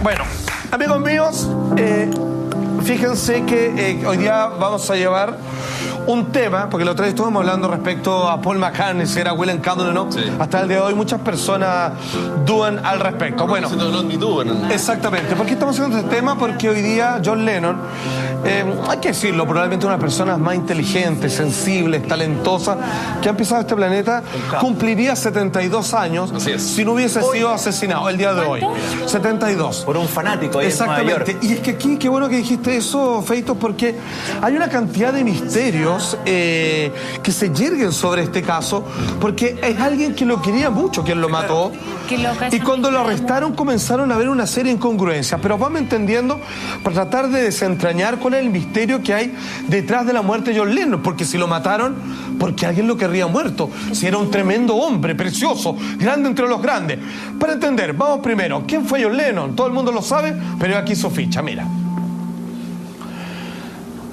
Bueno, amigos míos, fíjense que hoy día vamos a llevar un tema, porque la otra vez estuvimos hablando respecto a Paul McCartney, si era William Candle o no. Sí. Hasta el día de hoy muchas personas dudan al respecto. Bueno, exactamente. ¿Por qué estamos haciendo este tema? Porque hoy día John Lennon, hay que decirlo, probablemente una de las personas más inteligentes, sensibles, talentosas que han pisado este planeta, cumpliría 72 años si no hubiese sido asesinado el día de hoy. 72. Por un fanático. Exactamente. Y es que aquí, qué bueno que dijiste eso, Feito, porque hay una cantidad de misterios que se yerguen sobre este caso, porque es alguien que lo quería mucho, quien lo mató. Y cuando lo arrestaron comenzaron a ver una serie de incongruencias, pero vamos entendiendo para tratar de desentrañar cuál es el misterio que hay detrás de la muerte de John Lennon, porque si lo mataron, porque alguien lo querría muerto, si era un tremendo hombre, precioso, grande entre los grandes. Para entender, vamos primero, ¿quién fue John Lennon? Todo el mundo lo sabe, pero aquí su ficha, mira.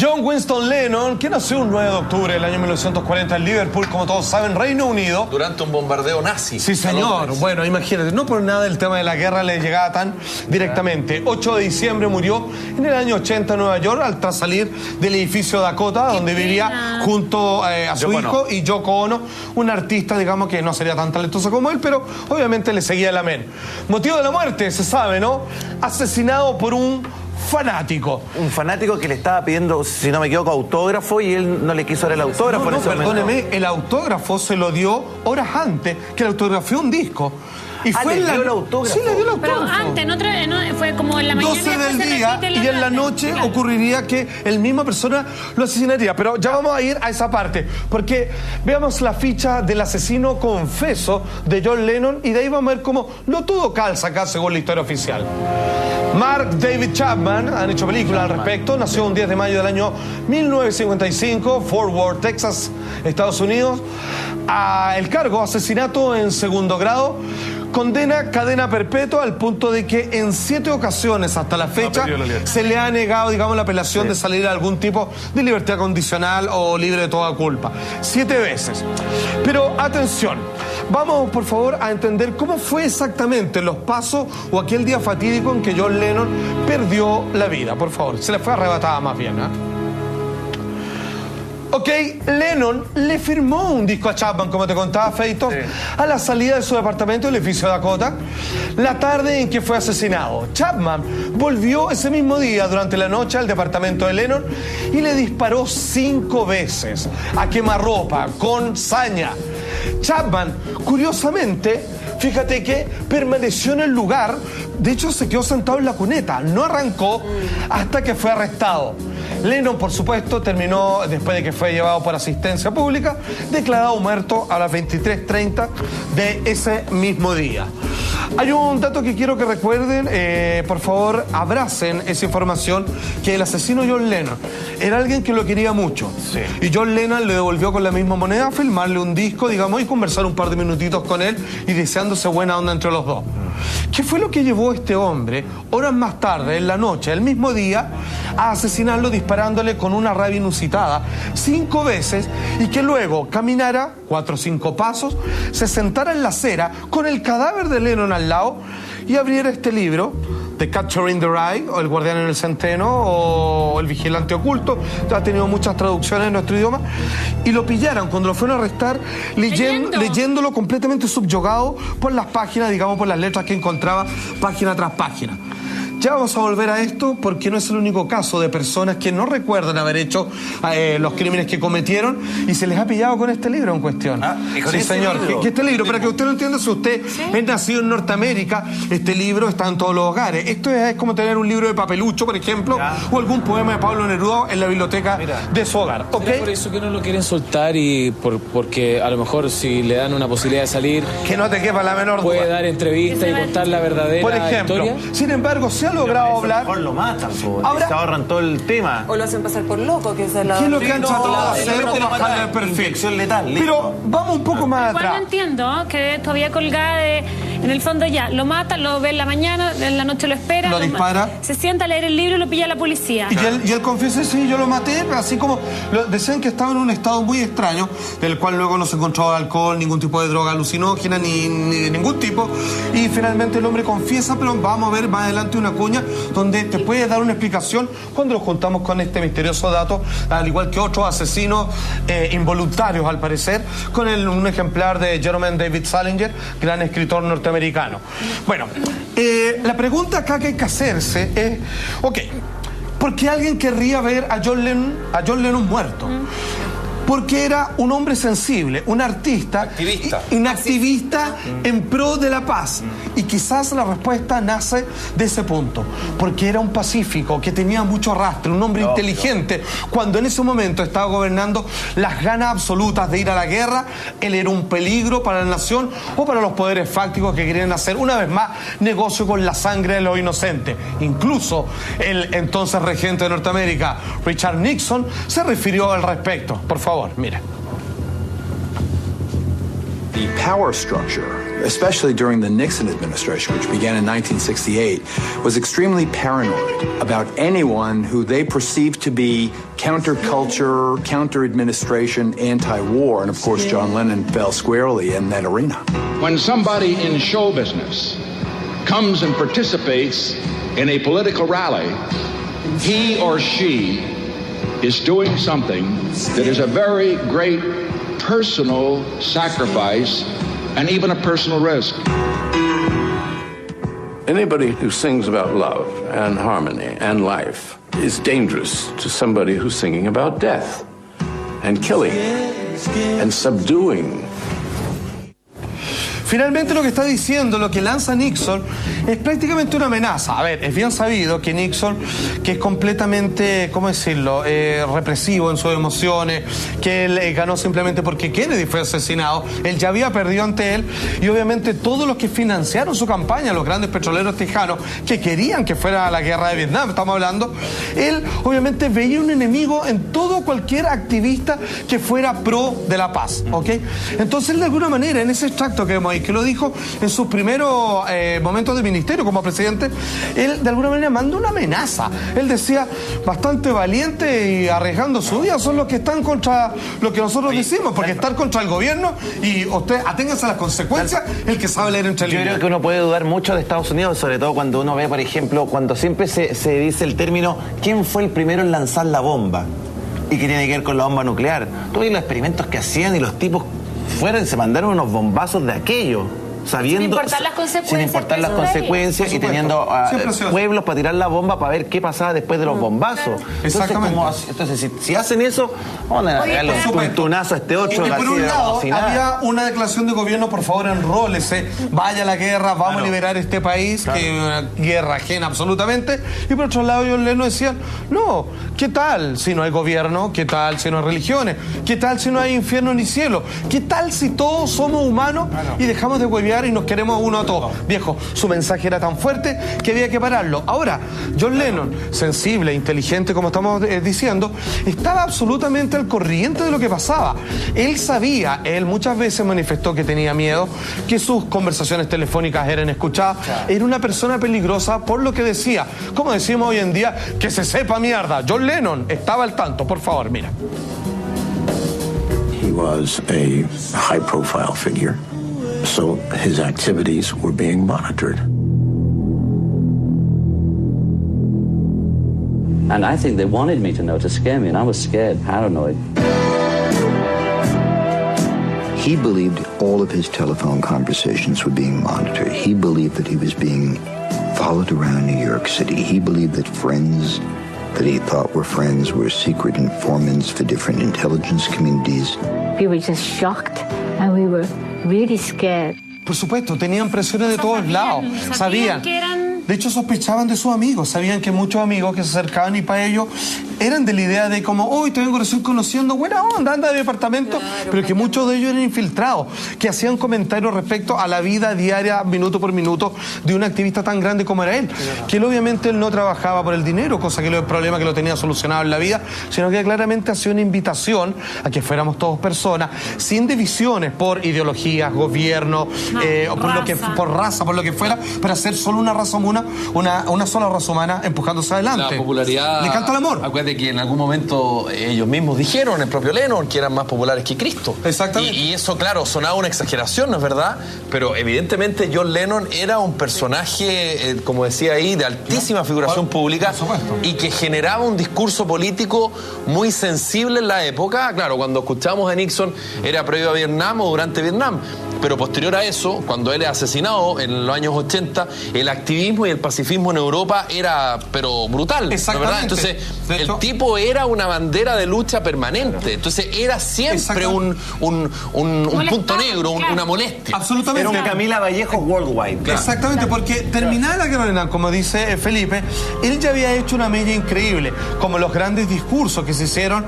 John Winston Lennon, que nació un 9 de octubre del año 1940 en Liverpool, como todos saben, Reino Unido. Durante un bombardeo nazi. Sí, señor. Bueno, imagínate, no por nada el tema de la guerra le llegaba tan directamente. 8 de diciembre murió en el año 80 en Nueva York, tras salir del edificio Dakota, donde vivía junto a su hijo y Yoko Ono, un artista, digamos, que no sería tan talentoso como él, pero obviamente le seguía la men. Motivo de la muerte, se sabe, ¿no? Asesinado por un fanático. Un fanático que le estaba pidiendo, si no me equivoco, autógrafo y él no le quiso dar el autógrafo. No, perdóneme, el autógrafo se lo dio horas antes que le autografió un disco. Y fue le dio el autógrafo. Sí, le dio el autógrafo. Pero antes, no, fue como en la mañana. 12 del día y en la noche ocurriría que el misma persona lo asesinaría. Pero ya vamos a ir a esa parte, porque veamos la ficha del asesino confeso de John Lennon y de ahí vamos a ver cómo no todo calza acá según la historia oficial. Mark David Chapman, han hecho películas al respecto, nació un 10 de mayo del año 1955, Fort Worth, Texas, Estados Unidos. El cargo, asesinato en segundo grado, condena cadena perpetua al punto de que en 7 ocasiones hasta la fecha se le ha negado, digamos, la apelación de salir a algún tipo de libertad condicional o libre de toda culpa. 7 veces. Pero atención, vamos por favor a entender cómo fue exactamente los pasos o aquel día fatídico en que John Lennon perdió la vida. Por favor, se le fue arrebatada más bien, ¿eh? Ok, Lennon le firmó un disco a Chapman, como te contaba, Feito, a la salida de su departamento del edificio Dakota, la tarde en que fue asesinado. Chapman volvió ese mismo día durante la noche al departamento de Lennon y le disparó 5 veces a quemarropa, con saña. Chapman, curiosamente, fíjate que permaneció en el lugar, de hecho se quedó sentado en la cuneta, no arrancó hasta que fue arrestado. Lennon, por supuesto, terminó, después de que fue llevado por asistencia pública, declarado muerto a las 23:30 de ese mismo día. Hay un dato que quiero que recuerden, por favor, abracen esa información, que el asesino John Lennon era alguien que lo quería mucho. Sí. Y John Lennon le devolvió con la misma moneda a filmarle un disco, digamos, y conversar un par de minutitos con él y deseándose buena onda entre los dos. ¿Qué fue lo que llevó a este hombre, horas más tarde, en la noche, el mismo día, a asesinarlo disparándole con una rabia inusitada 5 veces y que luego caminara 4 o 5 pasos, se sentara en la acera con el cadáver de Lennon al lado y abriera este libro, The Catcher in the Rye, o El Guardián en el Centeno, o El Vigilante Oculto, ha tenido muchas traducciones en nuestro idioma, y lo pillaran cuando lo fueron a arrestar leyéndolo completamente subyugado por las páginas, digamos, por las letras que encontraba página tras página. Ya vamos a volver a esto porque no es el único caso de personas que no recuerdan haber hecho los crímenes que cometieron y se les ha pillado con este libro en cuestión. Sí, señor. Que este libro, para que usted lo entienda, si usted es nacido en Norteamérica, este libro está en todos los hogares. Esto es como tener un libro de Papelucho, por ejemplo, o algún poema de Pablo Neruda en la biblioteca de su hogar. ¿Okay? Por eso que no lo quieren soltar y porque a lo mejor si le dan una posibilidad de salir, que no te quepa la menor duda, puede dar entrevistas y contar la verdadera por ejemplo, historia. Sin embargo, se ha logrado hablar. Mejor lo matan, Ahora, se ahorran todo el tema. O lo hacen pasar por loco, que es la... ¿Qué es lo que han tratado de hacer? Bajarle el perfil. Infección letal, listo. Pero vamos un poco más Igual no atrás. entiendo que todavía colgada de... En el fondo ya, lo mata, lo ve en la mañana, en la noche lo espera. Lo dispara. Se sienta a leer el libro y lo pilla la policía. Y él confiesa, sí, yo lo maté, así como decían que estaba en un estado muy extraño, del cual luego no se encontró alcohol, ningún tipo de droga alucinógena, ni de ningún tipo. Y finalmente el hombre confiesa, pero vamos a ver más adelante una cuña donde te puede dar una explicación cuando lo juntamos con este misterioso dato, al igual que otros asesinos involuntarios, al parecer, con un ejemplar de Jerome David Salinger, gran escritor norteamericano. Bueno, la pregunta acá que hay que hacerse es, ok, ¿por qué alguien querría ver a John Lennon muerto? Porque era un hombre sensible, un artista, un activista en pro de la paz. Y quizás la respuesta nace de ese punto, porque era un pacífico que tenía mucho arrastre, un hombre inteligente. Cuando en ese momento estaba gobernando las ganas absolutas de ir a la guerra, él era un peligro para la nación o para los poderes fácticos que querían hacer, una vez más, negocio con la sangre de los inocentes. Incluso el entonces regente de Norteamérica, Richard Nixon, se refirió al respecto. Por favor. Mira. The power structure, especially during the Nixon administration, which began in 1968, was extremely paranoid about anyone who they perceived to be counterculture, counter-administration, anti-war, and of course John Lennon fell squarely in that arena. When somebody in show business comes and participates in a political rally, he or she is doing something that is a very great personal sacrifice and even a personal risk. Anybody who sings about love and harmony and life is dangerous to somebody who's singing about death and killing and subduing. Finalmente lo que está diciendo, lo que lanza Nixon, es prácticamente una amenaza. A ver, es bien sabido que Nixon, que es completamente, ¿cómo decirlo?, represivo en sus emociones, que él ganó simplemente porque Kennedy fue asesinado, él ya había perdido ante él, y obviamente todos los que financiaron su campaña, los grandes petroleros tejanos, que querían que fuera la guerra de Vietnam, estamos hablando, él obviamente veía un enemigo en todo cualquier activista que fuera pro de la paz, ¿ok? Entonces él de alguna manera, en ese extracto que vemos ahí, que lo dijo en sus primeros momentos de ministerio como presidente, él de alguna manera mandó una amenaza. Él decía, bastante valiente y arriesgando su vida son los que están contra lo que nosotros decimos, porque estar contra el gobierno y usted aténgase a las consecuencias, el que sabe leer entre líneas. Yo creo que uno puede dudar mucho de Estados Unidos, sobre todo cuando uno ve, por ejemplo, cuando siempre se dice el término, ¿quién fue el primero en lanzar la bomba? Y que tiene que ver con la bomba nuclear. Tú ves los experimentos que hacían y los tipos fueron, se mandaron unos bombazos de aquello, sabiendo, sin importar las consecuencias, sin importar las consecuencias y teniendo pueblos para tirar la bomba para ver qué pasaba después de los bombazos. Exactamente. Entonces, si hacen eso, van a darle un puntunazo a este otro. Y por un lado, había una declaración de gobierno, por favor, enrólese, vaya a la guerra, vamos a liberar este país, que es una guerra ajena absolutamente. Y por otro lado, John Lennon decía, no, ¿qué tal si no hay gobierno? ¿Qué tal si no hay religiones? ¿Qué tal si no hay infierno ni cielo? ¿Qué tal si todos somos humanos y dejamos de huevear y nos queremos uno a todos? Viejo, su mensaje era tan fuerte que había que pararlo. Ahora, John Lennon, sensible, inteligente, como estamos diciendo, estaba absolutamente al corriente de lo que pasaba. Él sabía, él muchas veces manifestó que tenía miedo, que sus conversaciones telefónicas eran escuchadas. Era una persona peligrosa por lo que decía. Como decimos hoy en día, que se sepa mierda. John Lennon estaba al tanto. Por favor, mira. He was a high-profile figure, so his activities were being monitored. And I think they wanted me to know to scare me, and I was scared, paranoid. He believed all of his telephone conversations were being monitored. He believed that he was being followed around New York City. He believed that friends that he thought were friends were secret informants for different intelligence communities. We were just shocked and we were really scared. Por supuesto, tenían presiones de todos lados. Sabían. De hecho, sospechaban de sus amigos. Sabían que muchos amigos que se acercaban y para ellos eran de la idea de como, hoy te vengo recién conociendo, buena onda, anda de departamento, pero que muchos de ellos eran infiltrados, que hacían comentarios respecto a la vida diaria, minuto por minuto, de un activista tan grande como era él, que él obviamente él no trabajaba por el dinero, cosa que el problema que lo tenía solucionado en la vida, sino que claramente hacía una invitación a que fuéramos todos personas, sin divisiones por ideologías, gobierno, o por raza, por lo que fuera, para ser solo una raza humana, una sola raza humana empujándose adelante. La popularidad. Le canta el amor. Acuérdate que en algún momento ellos mismos dijeron, el propio Lennon, que eran más populares que Cristo. Exactamente. Y eso, claro, sonaba una exageración, ¿no es verdad? Pero evidentemente John Lennon era un personaje, como decía ahí, de altísima figuración pública y que generaba un discurso político muy sensible en la época. Claro, cuando escuchamos a Nixon era previo a Vietnam o durante Vietnam. Pero posterior a eso, cuando él es asesinado en los años 80, el activismo y el pacifismo en Europa era, pero brutal, ¿verdad? Entonces, el tipo era una bandera de lucha permanente. Entonces, era siempre un punto negro, una molestia. Absolutamente. Era un Camila Vallejo worldwide. Claro. Exactamente, porque terminada la guerra de Vietnam, como dice Felipe, él ya había hecho una mella increíble, como los grandes discursos que se hicieron,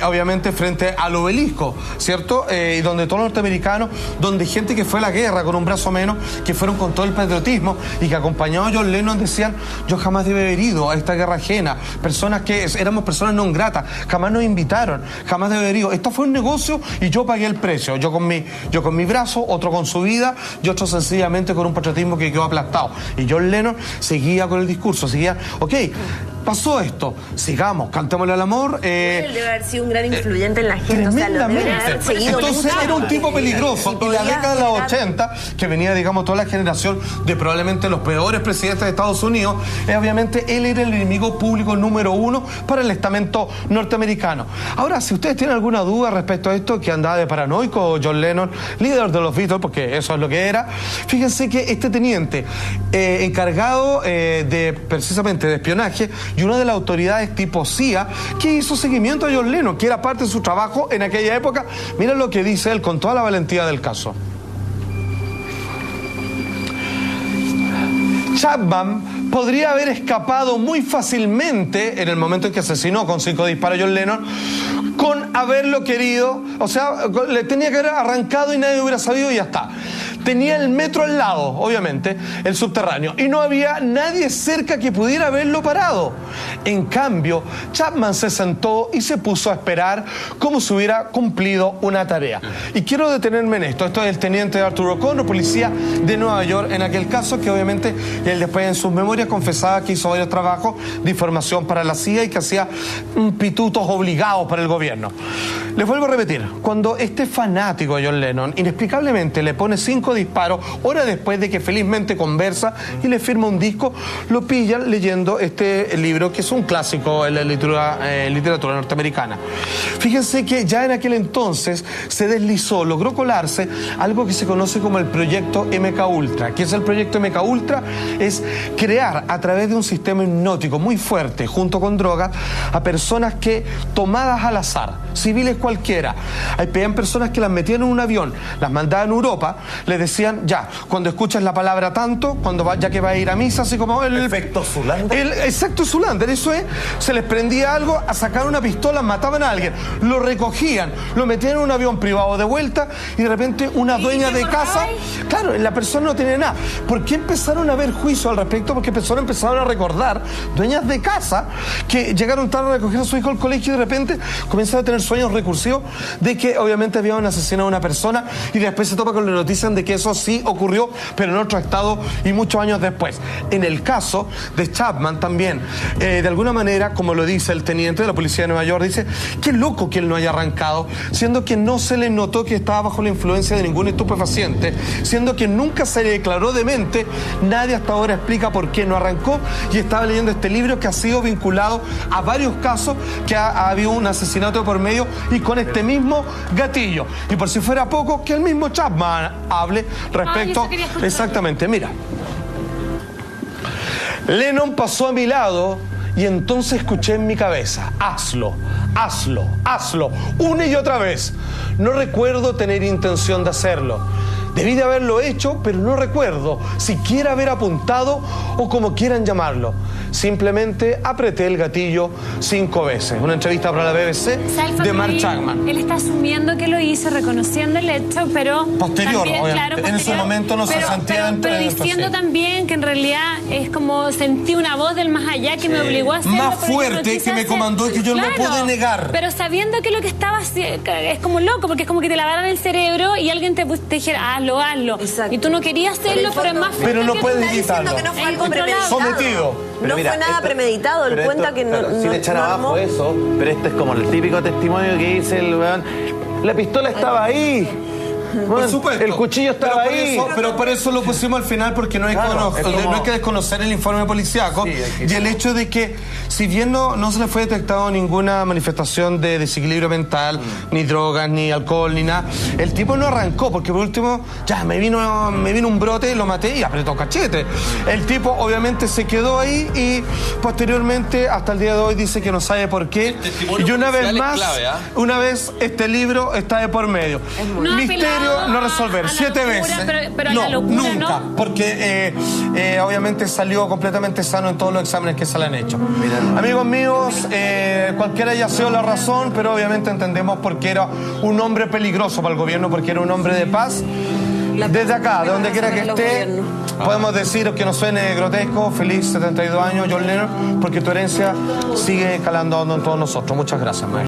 obviamente, frente al obelisco, ¿cierto? Y donde todos los norteamericanos, donde gente que fue a la guerra con un brazo menos, que fueron con todo el patriotismo y que acompañados a John Lennon decían, yo jamás debe haber ido a esta guerra ajena, personas que éramos personas no gratas, jamás nos invitaron, jamás debe haber ido, esto fue un negocio y yo pagué el precio, yo con mi brazo, otro con su vida y otro sencillamente con un patriotismo que quedó aplastado. Y John Lennon seguía con el discurso, seguía, ok, pasó esto, sigamos, cantémosle al amor. Él debe haber sido un gran influyente en la gente, o sea, lo debe haber seguido. Entonces era un tipo peligroso. Y la década de los 80, que venía, digamos, toda la generación de probablemente los peores presidentes de Estados Unidos, obviamente él era el enemigo público número 1 para el estamento norteamericano. Ahora, si ustedes tienen alguna duda respecto a esto, que andaba de paranoico John Lennon, líder de los Beatles, porque eso es lo que era, fíjense que este teniente encargado precisamente de espionaje y una de las autoridades tipo CIA que hizo seguimiento a John Lennon, que era parte de su trabajo en aquella época. Miren lo que dice él con toda la valentía del caso. Chapman podría haber escapado muy fácilmente en el momento en que asesinó con 5 disparos a John Lennon, con haberlo querido, o sea, le tenía que haber arrancado y nadie hubiera sabido y ya está. Tenía el metro al lado, obviamente, el subterráneo, y no había nadie cerca que pudiera haberlo parado. En cambio, Chapman se sentó y se puso a esperar como si hubiera cumplido una tarea. Y quiero detenerme en esto. Esto es el teniente Arthur O'Connor, policía de Nueva York, en aquel caso que obviamente él después en sus memorias confesaba que hizo varios trabajos de información para la CIA y que hacía pitutos obligados para el gobierno. Les vuelvo a repetir, cuando este fanático de John Lennon inexplicablemente le pone 5 disparos, horas después de que felizmente conversa y le firma un disco, lo pillan leyendo este libro que es un clásico en la literatura norteamericana. Fíjense que ya en aquel entonces se deslizó, logró colarse algo que se conoce como el proyecto MK Ultra. ¿Qué es el proyecto MK Ultra? Es crear a través de un sistema hipnótico muy fuerte, junto con drogas, a personas que, tomadas al azar, civiles cualquiera, habían personas que las metían en un avión, las mandaban a Europa, les decían, ya, cuando escuchas la palabra tanto, ya que va a ir a misa, así como el efecto Zoolander. El efecto Zoolander, eso es, se les prendía algo, a sacar una pistola, mataban a alguien, lo recogían, lo metían en un avión privado de vuelta y de repente una dueña de casa, claro, la persona no tiene nada. ¿Por qué empezaron a haber juicio al respecto? Porque empezaron a recordar dueñas de casa que llegaron tarde a recoger a su hijo al colegio y de repente comenzaron a tener sueños recursivos de que obviamente habían asesinado a una persona y después se topa con la noticia de que eso sí ocurrió, pero en otro estado y muchos años después. En el caso de Chapman también, de alguna manera, como lo dice el teniente de la policía de Nueva York, dice, qué loco que él no haya arrancado, siendo que no se le notó que estaba bajo la influencia de ningún estupefaciente, siendo que nunca se le declaró demente, nadie hasta ahora explica por qué no arrancó, y estaba leyendo este libro que ha sido vinculado a varios casos que ha habido un asesinato por medio y con este mismo gatillo. Y por si fuera poco, que el mismo Chapman hable respecto. Exactamente, mira. Lennon pasó a mi lado y entonces escuché en mi cabeza, hazlo, hazlo, hazlo, una y otra vez. No recuerdo tener intención de hacerlo. Debí de haberlo hecho, pero no recuerdo siquiera haber apuntado o como quieran llamarlo. simplemente apreté el gatillo 5 veces. Una entrevista para la BBC de Mark Chapman. Él está asumiendo que lo hizo, reconociendo el hecho, pero posterior, también, obviamente. Claro, en ese momento no se sentía pero diciendo también que en realidad es como sentí una voz del más allá que me obligó a hacerlo. Más fuerte que me comandó y que yo no pude negar. Pero sabiendo que lo que estaba haciendo es como loco, porque es como que te lavaran el cerebro y alguien te dijera, hazlo. Exacto. Y tú no querías hacerlo, pero es más fuerte. Pero no puedes evitarlo. Que no fue algo premeditado. Sometido. No fue nada premeditado. Él cuenta que no. Sin echar abajo eso, pero este es como el típico testimonio que dice el weón. La pistola estaba ahí. Por supuesto. El cuchillo estaba ahí. Pero por eso lo pusimos al final, porque no hay, no hay que desconocer el informe policíaco y el hecho de que, si bien no se le fue detectado ninguna manifestación de desequilibrio mental, ni drogas, ni alcohol, ni nada, el tipo no arrancó, porque por último, ya me vino un brote, lo maté y apretó cachete. El tipo obviamente se quedó ahí y posteriormente, hasta el día de hoy, dice que no sabe por qué. Y una vez más, una vez este libro está de por medio. Misterio no resolver, 7 veces. Pero no, la locura, nunca, ¿no? porque obviamente salió completamente sano en todos los exámenes que se le han hecho. Amigos míos, cualquiera haya sido la razón, pero obviamente entendemos por qué era un hombre peligroso para el gobierno, porque era un hombre de paz. Desde acá, de donde quiera que esté, podemos decir, que no suene grotesco, feliz 72 años, John Lennon, porque tu herencia sigue calando en todos nosotros. Muchas gracias, Mike.